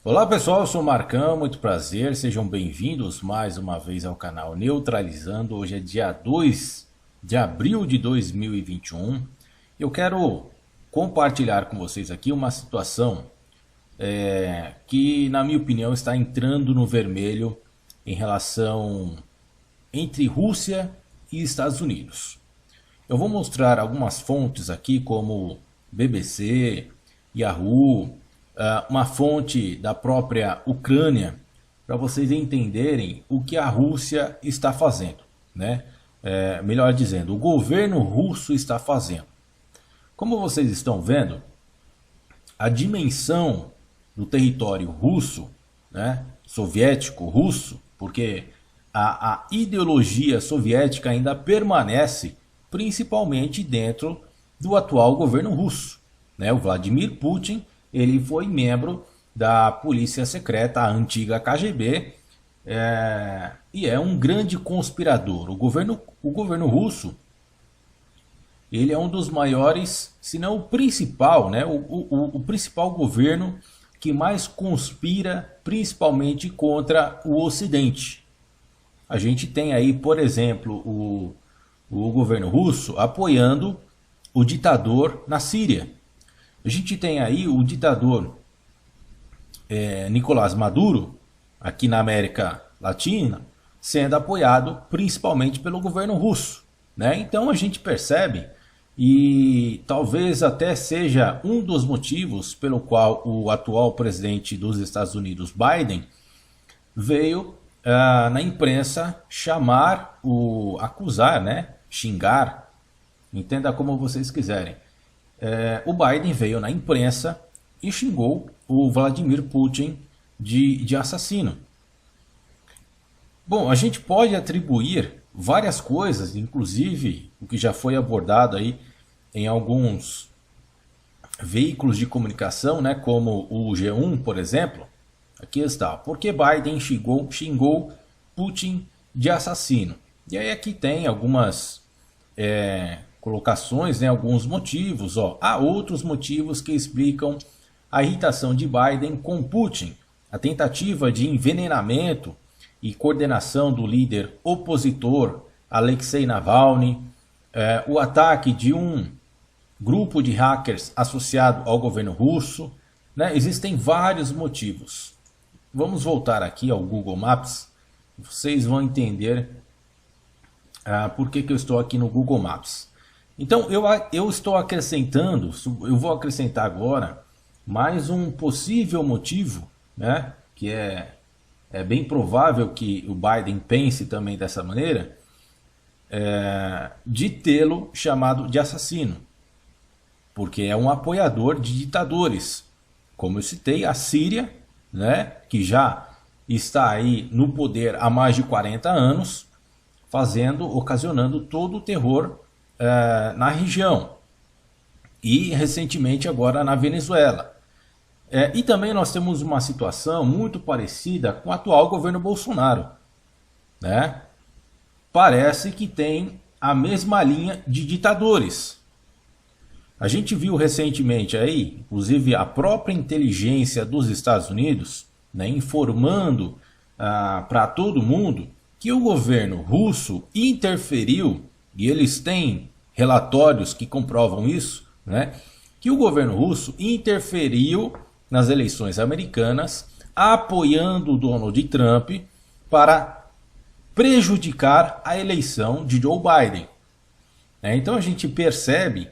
Olá pessoal, eu sou o Marcão, muito prazer, sejam bem-vindos mais uma vez ao canal Neutralizando. Hoje é dia 2 de abril de 2021. Eu quero compartilhar com vocês aqui uma situação que, na minha opinião, está entrando no vermelho em relação entre Rússia e Estados Unidos. Eu vou mostrar algumas fontes aqui como BBC, Yahoo, uma fonte da própria Ucrânia, para vocês entenderem o que a Rússia está fazendo, né? Melhor dizendo, o governo russo está fazendo. Como vocês estão vendo, a dimensão do território russo, né, soviético russo, porque a ideologia soviética ainda permanece principalmente dentro do atual governo russo, né? O Vladimir Putin, ele foi membro da polícia secreta, a antiga KGB, e é um grande conspirador. O governo russo, ele é um dos maiores, se não o principal, né? O principal governo que mais conspira, principalmente contra o Ocidente. A gente tem aí, por exemplo, o governo russo apoiando o ditador na Síria. A gente tem aí o ditador Nicolás Maduro, aqui na América Latina, sendo apoiado principalmente pelo governo russo, né? Então a gente percebe, e talvez até seja um dos motivos pelo qual o atual presidente dos Estados Unidos, Biden, veio na imprensa acusar, né? Xingar, entenda como vocês quiserem. O Biden veio na imprensa e xingou o Vladimir Putin de assassino. Bom, a gente pode atribuir várias coisas, inclusive o que já foi abordado aí em alguns veículos de comunicação, né, como o G1, por exemplo. Aqui está, porque Biden xingou Putin de assassino. E aí aqui tem algumas colocações, né, alguns motivos. Há outros motivos que explicam a irritação de Biden com Putin, a tentativa de envenenamento e coordenação do líder opositor Alexei Navalny, o ataque de um grupo de hackers associado ao governo russo, né? Existem vários motivos. Vamos voltar aqui ao Google Maps, vocês vão entender por que eu estou aqui no Google Maps. Então eu estou acrescentando, eu vou acrescentar agora mais um possível motivo, né, que é bem provável que o Biden pense também dessa maneira, de tê-lo chamado de assassino, porque é um apoiador de ditadores, como eu citei, a Síria, né, que já está aí no poder há mais de 40 anos, ocasionando todo o terror na região, e recentemente agora na Venezuela. E também nós temos uma situação muito parecida com o atual governo Bolsonaro, né? Parece que tem a mesma linha de ditadores. A gente viu recentemente aí, inclusive a própria inteligência dos Estados Unidos, né, informando para todo mundo que o governo russo interferiu, e eles têm relatórios que comprovam isso, né, que o governo russo interferiu nas eleições americanas, apoiando o Donald Trump para prejudicar a eleição de Joe Biden. Então a gente percebe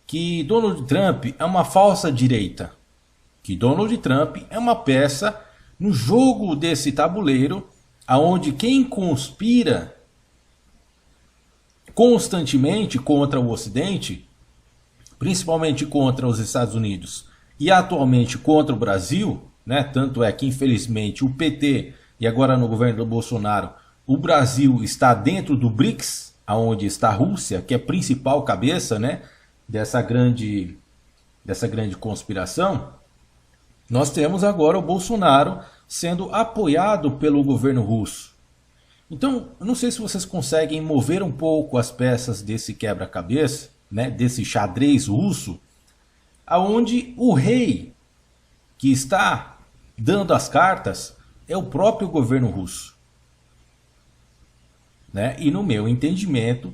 que Donald Trump é uma falsa direita, que Donald Trump é uma peça no jogo desse tabuleiro, aonde quem conspira constantemente contra o Ocidente, principalmente contra os Estados Unidos e atualmente contra o Brasil, né? Tanto é que infelizmente o PT e agora no governo do Bolsonaro, o Brasil está dentro do BRICS, aonde está a Rússia, que é a principal cabeça, né, dessa grande conspiração. Nós temos agora o Bolsonaro sendo apoiado pelo governo russo. Então, eu não sei se vocês conseguem mover um pouco as peças desse quebra-cabeça, né, desse xadrez russo, aonde o rei que está dando as cartas é o próprio governo russo, né? E no meu entendimento,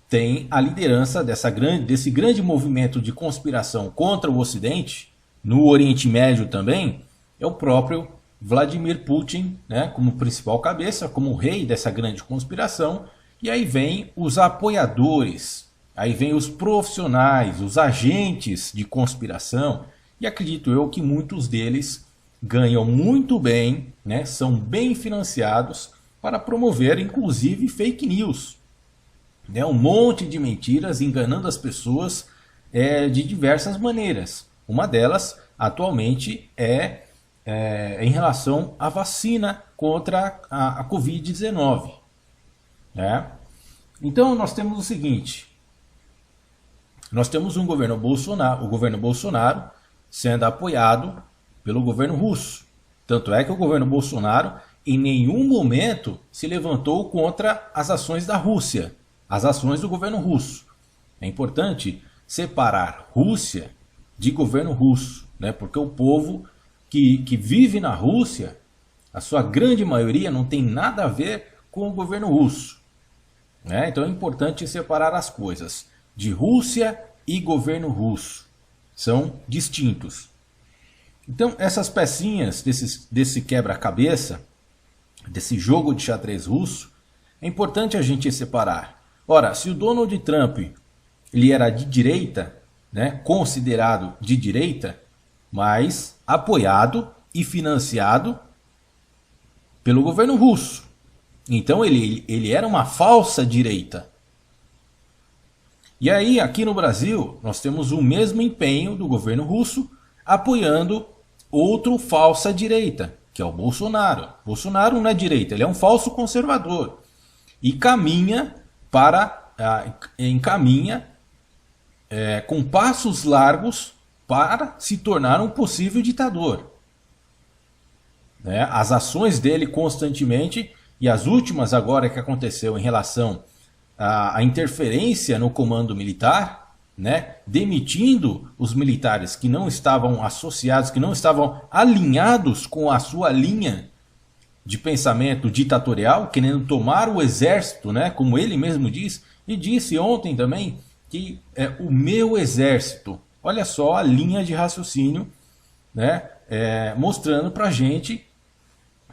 tem a liderança desse grande movimento de conspiração contra o Ocidente, no Oriente Médio também, é o próprio Vladimir Putin, né, como principal cabeça, como rei dessa grande conspiração. E aí vem os apoiadores, aí vem os profissionais, os agentes de conspiração, e acredito eu que muitos deles ganham muito bem, né, são bem financiados para promover inclusive fake news, né, um monte de mentiras enganando as pessoas de diversas maneiras. Uma delas atualmente é em relação à vacina contra a Covid-19. Né? Então nós temos o seguinte, nós temos o governo Bolsonaro sendo apoiado pelo governo russo. Tanto é que o governo Bolsonaro em nenhum momento se levantou contra as ações da Rússia, as ações do governo russo. É importante separar Rússia de governo russo, né? Porque o povo que vive na Rússia, a sua grande maioria não tem nada a ver com o governo russo. Né? Então é importante separar as coisas. De Rússia e governo russo. São distintos. Então essas pecinhas desse quebra-cabeça, desse jogo de xadrez russo, é importante a gente separar. Ora, se o Donald Trump ele era de direita, né, considerado de direita, mas apoiado e financiado pelo governo russo. Então ele era uma falsa direita. E aí aqui no Brasil nós temos o mesmo empenho do governo russo apoiando outro falsa direita, que é o Bolsonaro. Bolsonaro não é direita, ele é um falso conservador. E encaminha com passos largos para se tornar um possível ditador. Né? As ações dele constantemente, e as últimas agora que aconteceu em relação à interferência no comando militar, né? Demitindo os militares que não estavam associados, que não estavam alinhados com a sua linha de pensamento ditatorial, querendo tomar o exército, né? Como ele mesmo diz, e disse ontem também que é o meu exército. Olha só a linha de raciocínio, né? Mostrando para a gente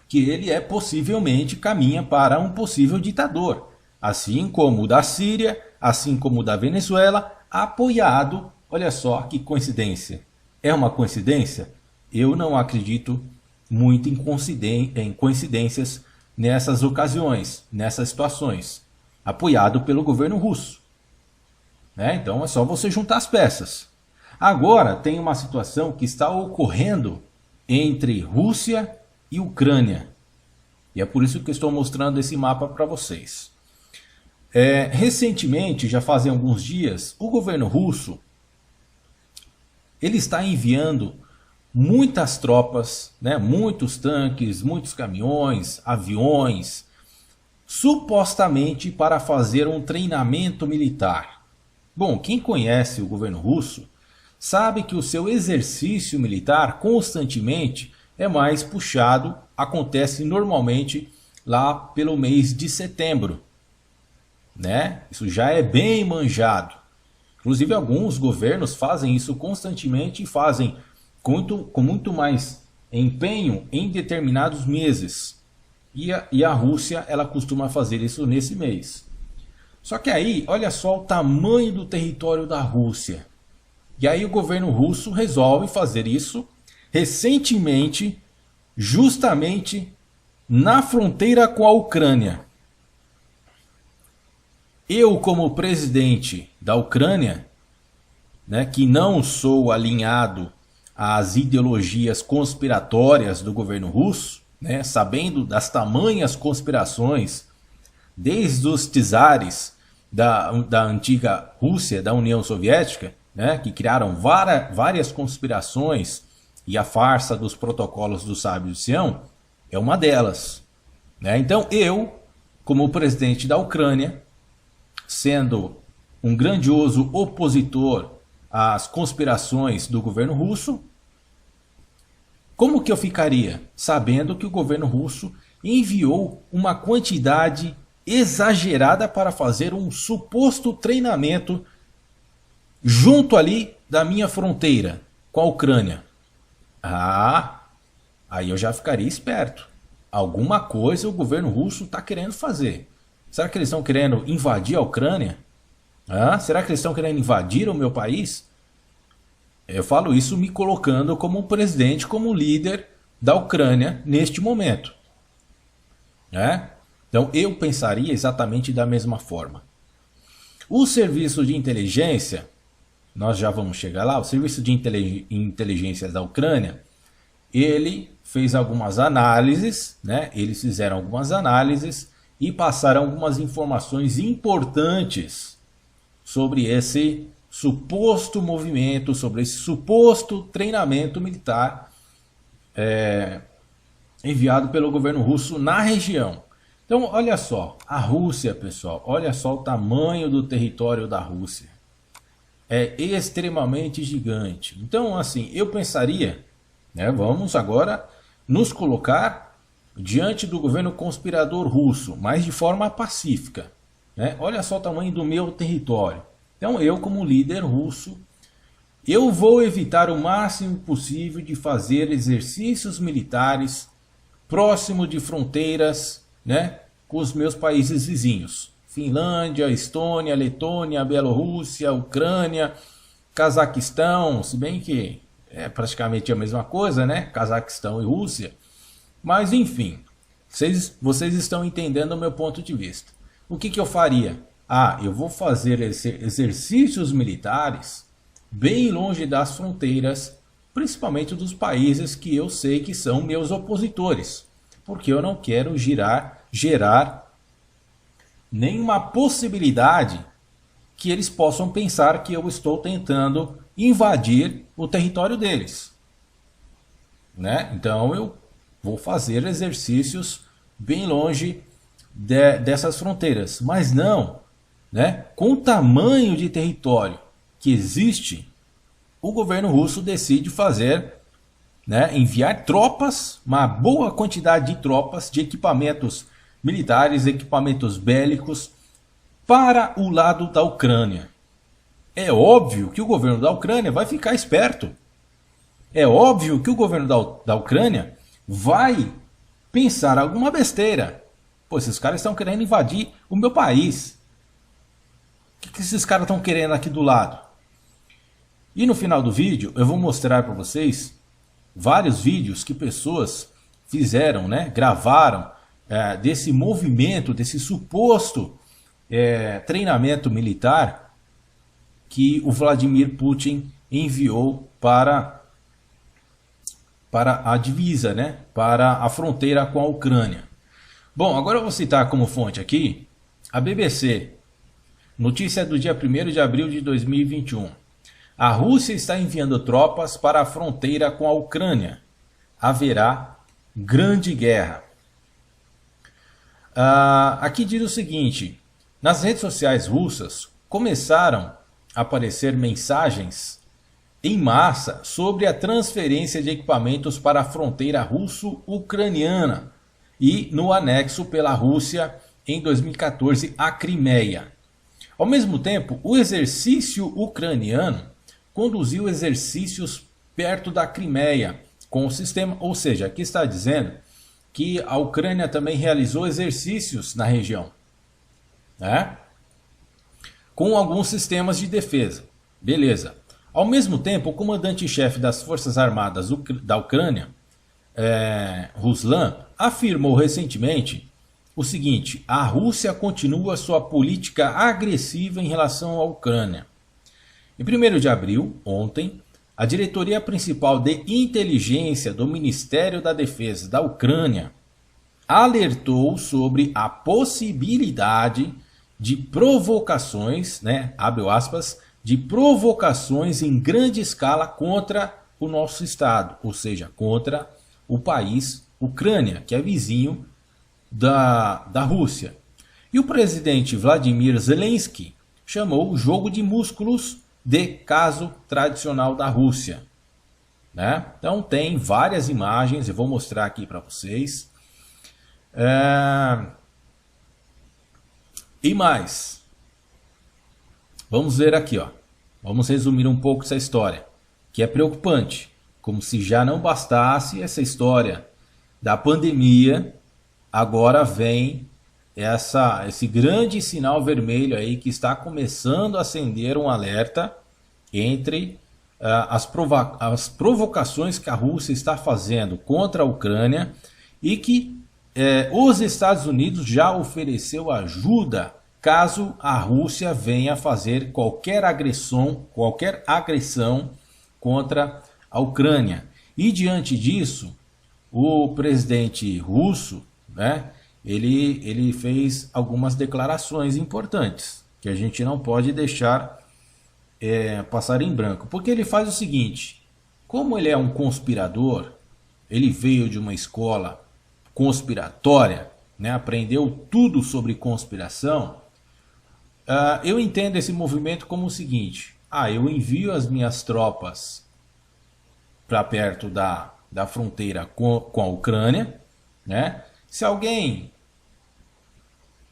que ele possivelmente caminha para um possível ditador, assim como o da Síria, assim como o da Venezuela, apoiado. Olha só que coincidência. É uma coincidência? Eu não acredito muito em coincidências nessas ocasiões, nessas situações. Apoiado pelo governo russo. Né? Então é só você juntar as peças. Agora tem uma situação que está ocorrendo entre Rússia e Ucrânia. E é por isso que eu estou mostrando esse mapa para vocês. Recentemente, já fazem alguns dias, o governo russo ele está enviando muitas tropas, né, muitos tanques, muitos caminhões, aviões, supostamente para fazer um treinamento militar. Bom, quem conhece o governo russo sabe que o seu exercício militar constantemente é mais puxado, acontece normalmente lá pelo mês de setembro. Né? Isso já é bem manjado. Inclusive alguns governos fazem isso constantemente e fazem com muito mais empenho em determinados meses. E a Rússia ela costuma fazer isso nesse mês. Só que aí, olha só o tamanho do território da Rússia. E aí o governo russo resolve fazer isso recentemente, justamente na fronteira com a Ucrânia. Eu, como presidente da Ucrânia, né, que não sou alinhado às ideologias conspiratórias do governo russo, né, sabendo das tamanhas conspirações, desde os czares da antiga Rússia, da União Soviética, né, que criaram várias conspirações, e a farsa dos protocolos do Sábio de Sião é uma delas. Né? Então eu, como presidente da Ucrânia, sendo um grandioso opositor às conspirações do governo russo, Como que eu ficaria sabendo que o governo russo enviou uma quantidade exagerada para fazer um suposto treinamento junto ali da minha fronteira com a Ucrânia? Ah, aí eu já ficaria esperto. Alguma coisa o governo russo está querendo fazer. Será que eles estão querendo invadir a Ucrânia? Ah, será que eles estão querendo invadir o meu país? Eu falo isso me colocando como um presidente, como um líder da Ucrânia neste momento. Então eu pensaria exatamente da mesma forma. O serviço de inteligência, nós já vamos chegar lá, o serviço de inteligência da Ucrânia, ele fez algumas análises, eles fizeram algumas análises e passaram algumas informações importantes sobre esse suposto movimento, sobre esse suposto treinamento militar enviado pelo governo russo na região. Então, olha só, a Rússia, pessoal, olha só o tamanho do território da Rússia. É extremamente gigante. Então, assim, eu pensaria, vamos agora nos colocar diante do governo conspirador russo, mas de forma pacífica. Olha só o tamanho do meu território. Então, eu como líder russo, eu vou evitar o máximo possível de fazer exercícios militares próximo de fronteiras, com os meus países vizinhos. Finlândia, Estônia, Letônia, Bielorrússia, Ucrânia, Cazaquistão, se bem que é praticamente a mesma coisa, Cazaquistão e Rússia. Mas enfim, vocês estão entendendo o meu ponto de vista. O que eu faria? Eu vou fazer exercícios militares bem longe das fronteiras, principalmente dos países que eu sei que são meus opositores, porque eu não quero gerar nenhuma possibilidade que eles possam pensar que eu estou tentando invadir o território deles. Então eu vou fazer exercícios bem longe dessas fronteiras, mas não, com o tamanho de território que existe, o governo russo decide fazer, enviar tropas, uma boa quantidade de tropas, de equipamentos militares, equipamentos bélicos, para o lado da Ucrânia. É óbvio que o governo da Ucrânia vai ficar esperto. É óbvio que o governo da Ucrânia vai pensar alguma besteira. Pô, esses caras estão querendo invadir o meu país. O que esses caras estão querendo aqui do lado? E no final do vídeo eu vou mostrar para vocês vários vídeos que pessoas fizeram, gravaram desse movimento, desse suposto treinamento militar que o Vladimir Putin enviou para a divisa, para a fronteira com a Ucrânia. Bom, agora eu vou citar como fonte aqui a BBC, notícia do dia 1º de abril de 2021. A Rússia está enviando tropas para a fronteira com a Ucrânia. Haverá grande guerra. Aqui diz o seguinte: nas redes sociais russas começaram a aparecer mensagens em massa sobre a transferência de equipamentos para a fronteira russo-ucraniana e no anexo pela Rússia em 2014 a Crimeia. Ao mesmo tempo, o exército ucraniano conduziu exercícios perto da Crimeia com o sistema, ou seja, aqui está dizendo que a Ucrânia também realizou exercícios na região, com alguns sistemas de defesa. Beleza. Ao mesmo tempo, o comandante-chefe das Forças Armadas da Ucrânia, Ruslan, afirmou recentemente o seguinte: a Rússia continua sua política agressiva em relação à Ucrânia. Em 1º de abril, ontem, a diretoria principal de inteligência do Ministério da Defesa da Ucrânia alertou sobre a possibilidade de provocações, abre aspas, de provocações em grande escala contra o nosso Estado, ou seja, contra o país Ucrânia, que é vizinho da Rússia. E o presidente Vladimir Zelensky chamou o jogo de músculos de caso tradicional da Rússia. né? Então tem várias imagens, eu vou mostrar aqui para vocês. E mais, vamos ver aqui, ó. Vamos resumir um pouco essa história, que é preocupante. Como se já não bastasse essa história da pandemia, agora vem esse grande sinal vermelho aí que está começando a acender um alerta entre as provocações que a Rússia está fazendo contra a Ucrânia e que os Estados Unidos já ofereceu ajuda caso a Rússia venha fazer qualquer agressão contra a Ucrânia. E diante disso, o presidente russo, né, ele fez algumas declarações importantes que a gente não pode deixar passar em branco. Porque ele faz o seguinte: como ele é um conspirador, ele veio de uma escola conspiratória, né, aprendeu tudo sobre conspiração. Eu entendo esse movimento como o seguinte: eu envio as minhas tropas para perto da fronteira com a Ucrânia, né? Se alguém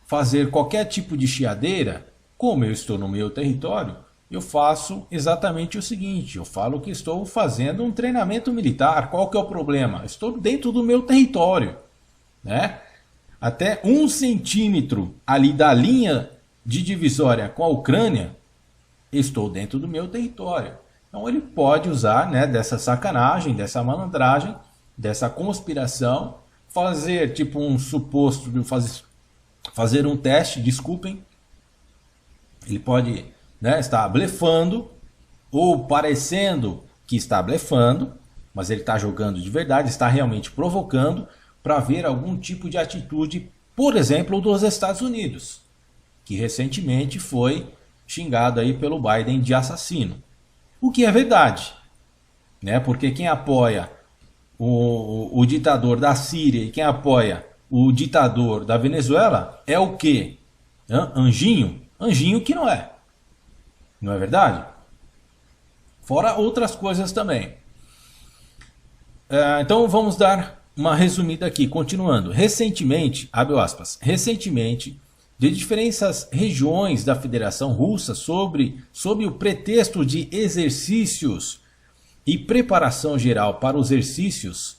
fazer qualquer tipo de chiadeira, como eu estou no meu território, eu faço exatamente o seguinte: eu falo que estou fazendo um treinamento militar. Qual que é o problema? Estou dentro do meu território, né? Até 1 centímetro ali da linha de divisória com a Ucrânia, estou dentro do meu território. Então ele pode usar, né, dessa sacanagem, dessa malandragem, dessa conspiração, fazer tipo um suposto, fazer um teste, desculpem. Ele pode, né, estar blefando ou parecendo que está blefando, mas ele está jogando de verdade, está realmente provocando para ver algum tipo de atitude, por exemplo, dos Estados Unidos, que recentemente foi xingado aí pelo Biden de assassino. O que é verdade, né? Porque quem apoia o ditador da Síria e quem apoia o ditador da Venezuela é o quê? Anjinho? Anjinho que não é. Não é verdade? Fora outras coisas também. Então vamos dar uma resumida aqui, continuando. Recentemente, abre aspas, recentemente, de diferentes regiões da Federação Russa sob o pretexto de exercícios e preparação geral para os exercícios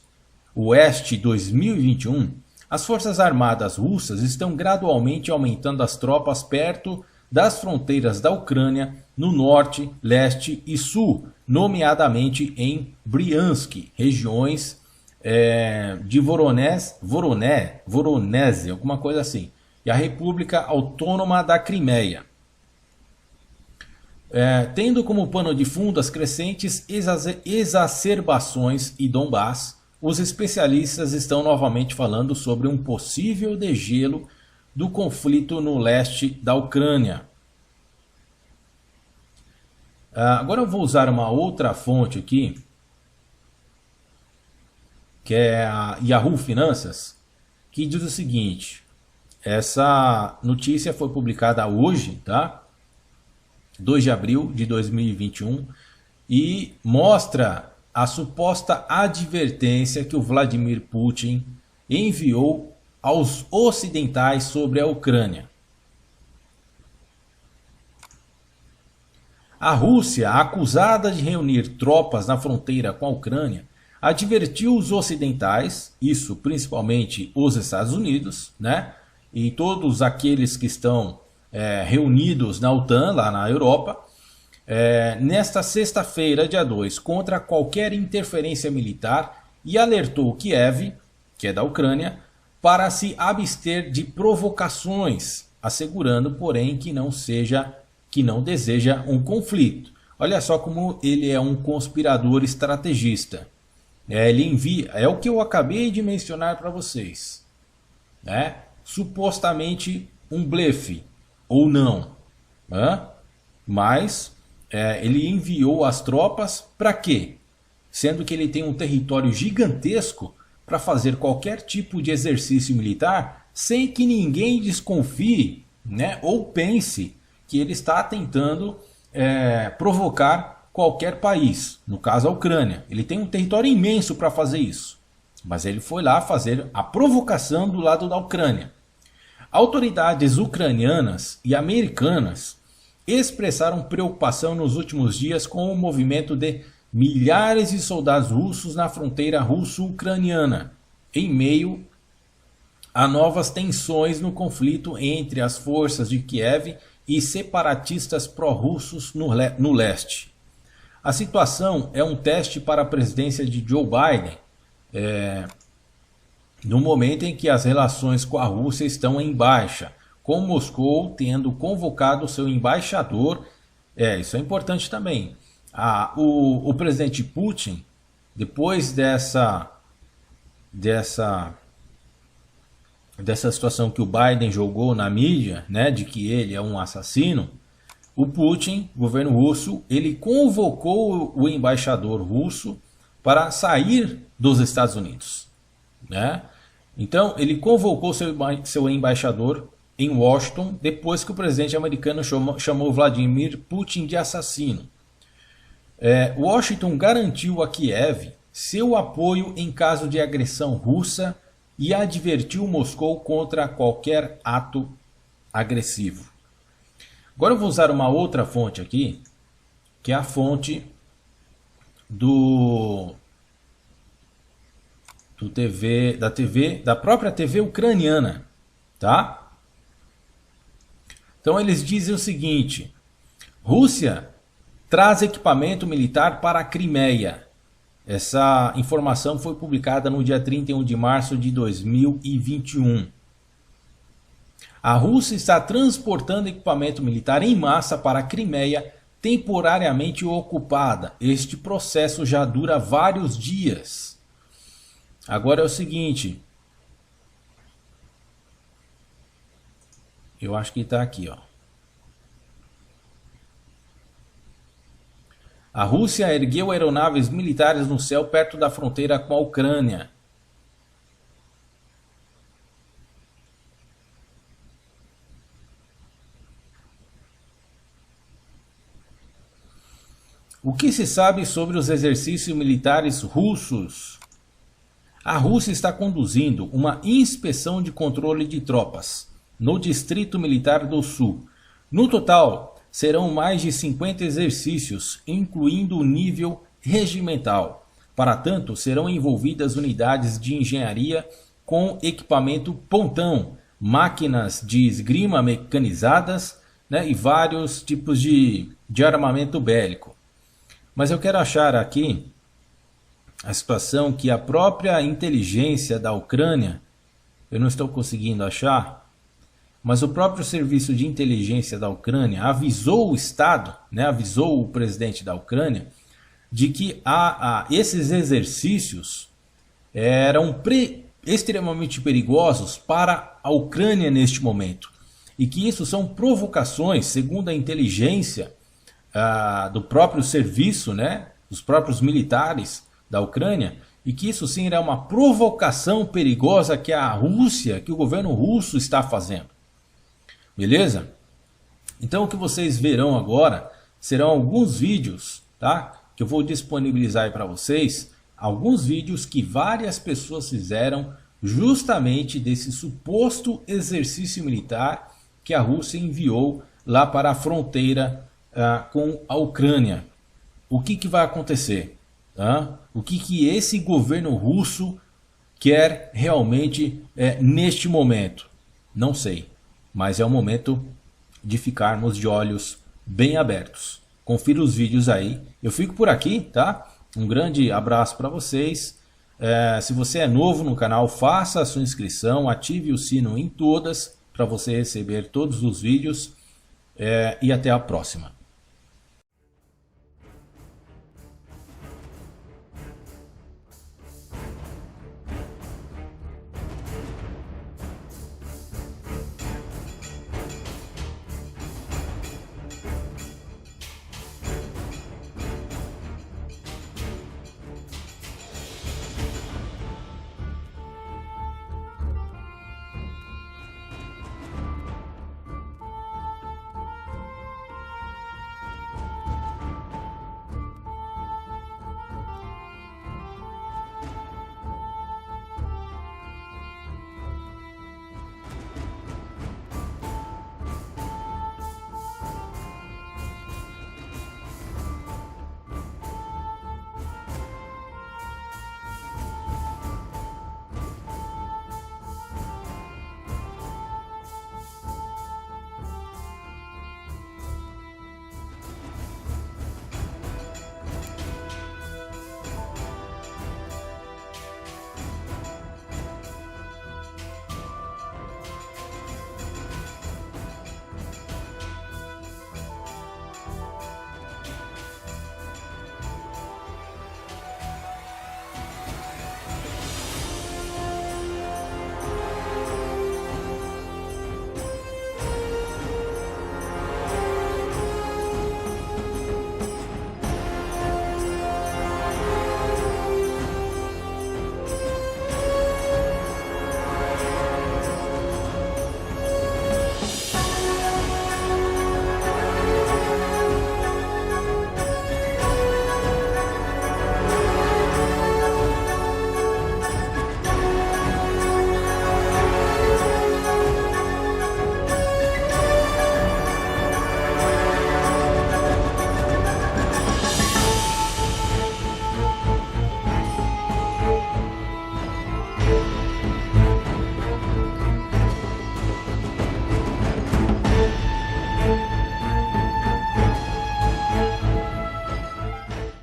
Oeste 2021, as Forças Armadas russas estão gradualmente aumentando as tropas perto das fronteiras da Ucrânia no norte, leste e sul, nomeadamente em Bryansk, regiões de Voronezh, alguma coisa assim, e a República Autônoma da Crimeia. Tendo como pano de fundo as crescentes exacerbações em Donbass, os especialistas estão novamente falando sobre um possível degelo do conflito no leste da Ucrânia. Agora eu vou usar uma outra fonte aqui, que é a Yahoo Finanças, que diz o seguinte: essa notícia foi publicada hoje, tá? 2 de abril de 2021, e mostra a suposta advertência que o Vladimir Putin enviou aos ocidentais sobre a Ucrânia. A Rússia, acusada de reunir tropas na fronteira com a Ucrânia, advertiu os ocidentais, isso principalmente os Estados Unidos, né, e todos aqueles que estão reunidos na OTAN, lá na Europa, nesta sexta-feira, dia 2, contra qualquer interferência militar, e alertou Kiev, que é da Ucrânia, para se abster de provocações, assegurando, porém, que não deseja um conflito. Olha só como ele é um conspirador estrategista. Ele envia, é o que eu acabei de mencionar para vocês, né? Supostamente um blefe, ou não, né? Mas ele enviou as tropas para quê? Sendo que ele tem um território gigantesco para fazer qualquer tipo de exercício militar sem que ninguém desconfie, né, ou pense que ele está tentando provocar qualquer país, no caso a Ucrânia. Ele tem um território imenso para fazer isso, mas ele foi lá fazer a provocação do lado da Ucrânia. Autoridades ucranianas e americanas expressaram preocupação nos últimos dias com o movimento de milhares de soldados russos na fronteira russo-ucraniana, em meio a novas tensões no conflito entre as forças de Kiev e separatistas pró-russos no leste. A situação é um teste para a presidência de Joe Biden, no momento em que as relações com a Rússia estão em baixa, com Moscou tendo convocado seu embaixador. Isso é importante também. O presidente Putin, depois dessa situação que o Biden jogou na mídia, né, de que ele é um assassino, o Putin, governo russo, ele convocou o embaixador russo para sair dos Estados Unidos, né? Então ele convocou seu embaixador em Washington depois que o presidente americano chamou Vladimir Putin de assassino. Washington garantiu a Kiev seu apoio em caso de agressão russa e advertiu Moscou contra qualquer ato agressivo. Agora eu vou usar uma outra fonte aqui, que é a fonte da própria TV ucraniana, tá? Então eles dizem o seguinte: Rússia traz equipamento militar para a Crimeia. Essa informação foi publicada no dia 31 de março de 2021. A Rússia está transportando equipamento militar em massa para a Crimeia, temporariamente ocupada. Este processo já dura vários dias. Agora é o seguinte. Eu acho que está aqui, ó. A Rússia ergueu aeronaves militares no céu perto da fronteira com a Ucrânia. O que se sabe sobre os exercícios militares russos? A Rússia está conduzindo uma inspeção de controle de tropas no Distrito Militar do Sul. No total, serão mais de 50 exercícios, incluindo o nível regimental. Para tanto, serão envolvidas unidades de engenharia com equipamento pontão, máquinas de esgrima mecanizadas, né, e vários tipos de armamento bélico. Mas eu quero achar aqui a situação que a própria inteligência da Ucrânia, eu não estou conseguindo achar, mas o próprio serviço de inteligência da Ucrânia avisou o Estado, né, avisou o presidente da Ucrânia, de que esses exercícios eram extremamente perigosos para a Ucrânia neste momento. E que isso são provocações, segundo a inteligência do próprio serviço, né, dos próprios militares da Ucrânia, e que isso sim era uma provocação perigosa que a Rússia, que o governo russo está fazendo. Beleza? Então o que vocês verão agora serão alguns vídeos, tá? Que eu vou disponibilizar para vocês, alguns vídeos que várias pessoas fizeram justamente desse suposto exercício militar que a Rússia enviou lá para a fronteira com a Ucrânia. O que vai acontecer? O que esse governo russo quer realmente neste momento? Não sei. Mas é o momento de ficarmos de olhos bem abertos. Confira os vídeos aí. Eu fico por aqui, tá? Um grande abraço para vocês. Se você é novo no canal, faça a sua inscrição, ative o sino em todas para você receber todos os vídeos. E até a próxima.